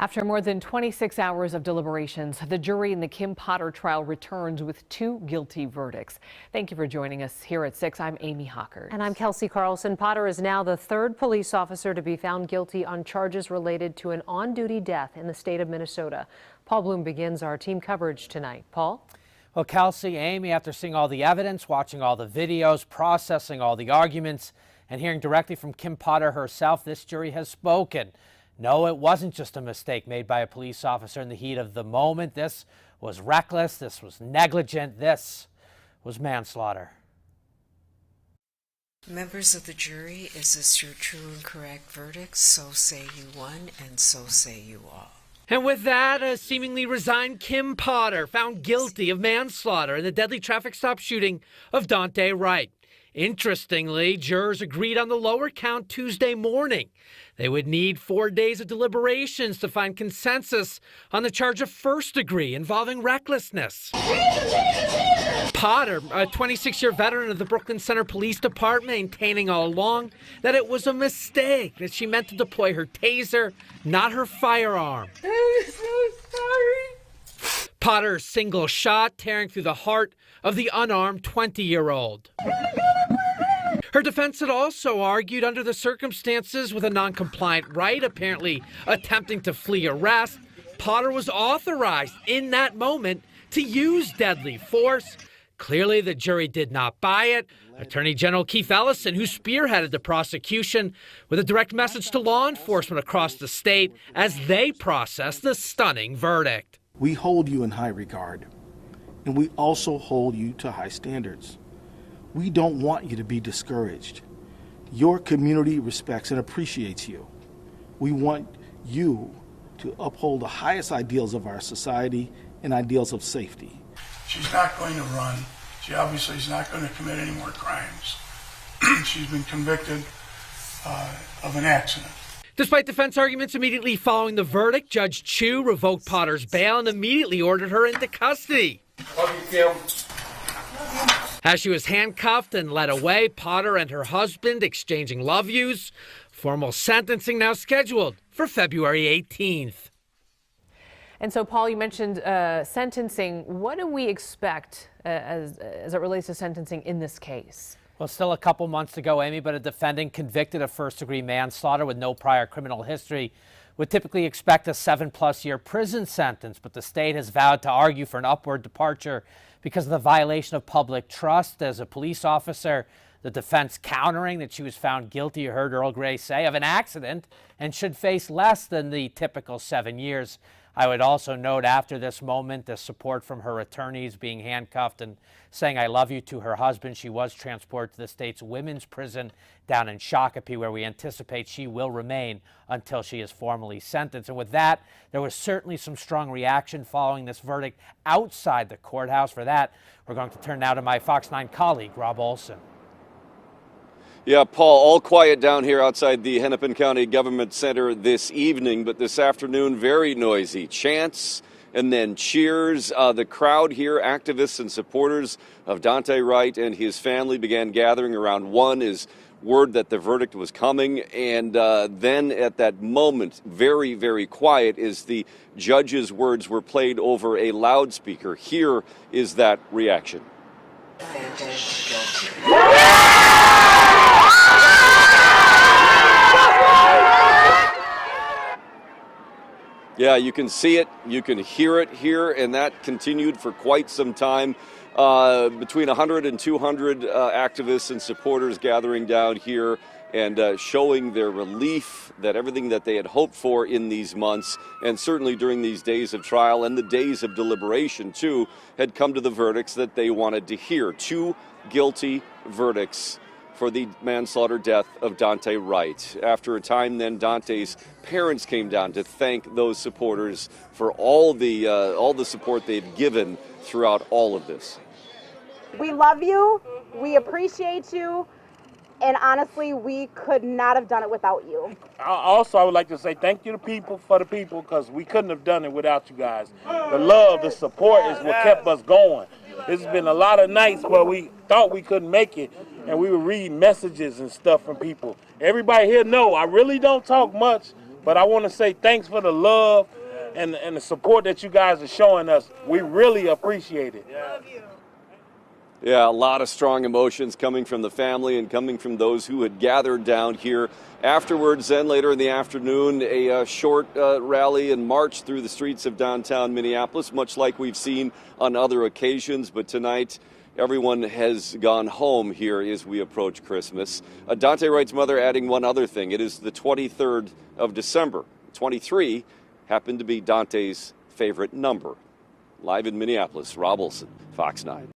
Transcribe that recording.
After more than 26 hours of deliberations, the jury in the Kim Potter trial returns with 2 guilty verdicts. Thank you for joining us here at 6. I'm Amy Hockert. And I'm Kelsey Carlson. Potter is now the 3rd police officer to be found guilty on charges related to an on-duty death in the state of Minnesota. Paul Bloom begins our team coverage tonight. Paul? Well, Kelsey, Amy, after seeing all the evidence, watching all the videos, processing all the arguments, and hearing directly from Kim Potter herself, this jury has spoken. No, it wasn't just a mistake made by a police officer in the heat of the moment. This was reckless. This was negligent. This was manslaughter. Members of the jury, is this your true and correct verdict? So say you one, and so say you all. And with that, a seemingly resigned Kim Potter found guilty of manslaughter in the deadly traffic stop shooting of Daunte Wright. Interestingly, jurors agreed on the lower count Tuesday morning. They would need 4 days of deliberations to find consensus on the charge of first degree involving recklessness. Potter, a 26-year veteran of the Brooklyn Center Police Department, maintaining all along that it was a mistake, that she meant to deploy her taser, not her firearm. I'm so sorry. Potter's single shot tearing through the heart of the unarmed 20-year-old. Her defense had also argued under the circumstances with a non-compliant Wright apparently attempting to flee arrest, Potter was authorized in that moment to use deadly force. Clearly, the jury did not buy it. Attorney General Keith Ellison, who spearheaded the prosecution, with a direct message to law enforcement across the state as they process the stunning verdict. We hold you in high regard, and we also hold you to high standards. We don't want you to be discouraged. Your community respects and appreciates you. We want you to uphold the highest ideals of our society and ideals of safety. She's not going to run. She obviously is not going to commit any more crimes. She's been convicted of an accident. Despite defense arguments immediately following the verdict, Judge Chu revoked Potter's bail and immediately ordered her into custody. Love you, Kim. As she was handcuffed and led away, Potter and her husband exchanging love yous. Formal sentencing now scheduled for February 18th. And so, Paul, you mentioned sentencing. What do we expect as it relates to sentencing in this case? Well, still a couple months to go, Amy, but a defendant convicted of first-degree manslaughter with no prior criminal history would typically expect a 7+ year prison sentence, but the state has vowed to argue for an upward departure because of the violation of public trust as a police officer. The defense countering that she was found guilty, you heard Earl Grey say, of an accident and should face less than the typical 7 years. I would also note after this moment the support from her attorneys being handcuffed and saying I love you to her husband. She was transported to the state's women's prison down in Shakopee, where we anticipate she will remain until she is formally sentenced. And with that, there was certainly some strong reaction following this verdict outside the courthouse. For that, we're going to turn now to my Fox 9 colleague, Rob Olson. Yeah, Paul, all quiet down here outside the Hennepin County Government Center this evening, but this afternoon, very noisy. Chants and then cheers. The crowd here, activists and supporters of Daunte Wright and his family, began gathering around 1 as word that the verdict was coming. And then at that moment, very, very quiet as the judge's words were played over a loudspeaker. Here is that reaction. Yeah, you can see it, you can hear it here, and that continued for quite some time. Between 100 and 200 activists and supporters gathering down here and showing their relief that everything that they had hoped for in these months, and certainly during these days of trial and the days of deliberation too, had come to the verdicts that they wanted to hear. 2 guilty verdicts for the manslaughter death of Daunte Wright. After a time then, Daunte's parents came down to thank those supporters for all the support they've given throughout all of this. We love you, we appreciate you, and honestly, we could not have done it without you. Also, I would like to say thank you to people for the people, because we couldn't have done it without you guys. The love, the support is what kept us going. There's been a lot of nights where we thought we couldn't make it, and we would read messages and stuff from people. Everybody here know I really don't talk much, But I want to say thanks for the love and the support that you guys are showing us. We really appreciate it. Yeah, a lot of strong emotions coming from the family and coming from those who had gathered down here. Afterwards, then later in the afternoon, a short rally and march through the streets of downtown Minneapolis, much like we've seen on other occasions. But tonight, everyone has gone home here as we approach Christmas. Daunte Wright's mother adding one other thing. It is the 23rd of December. 23 happened to be Daunte's favorite number. Live in Minneapolis, Rob Olson, Fox 9.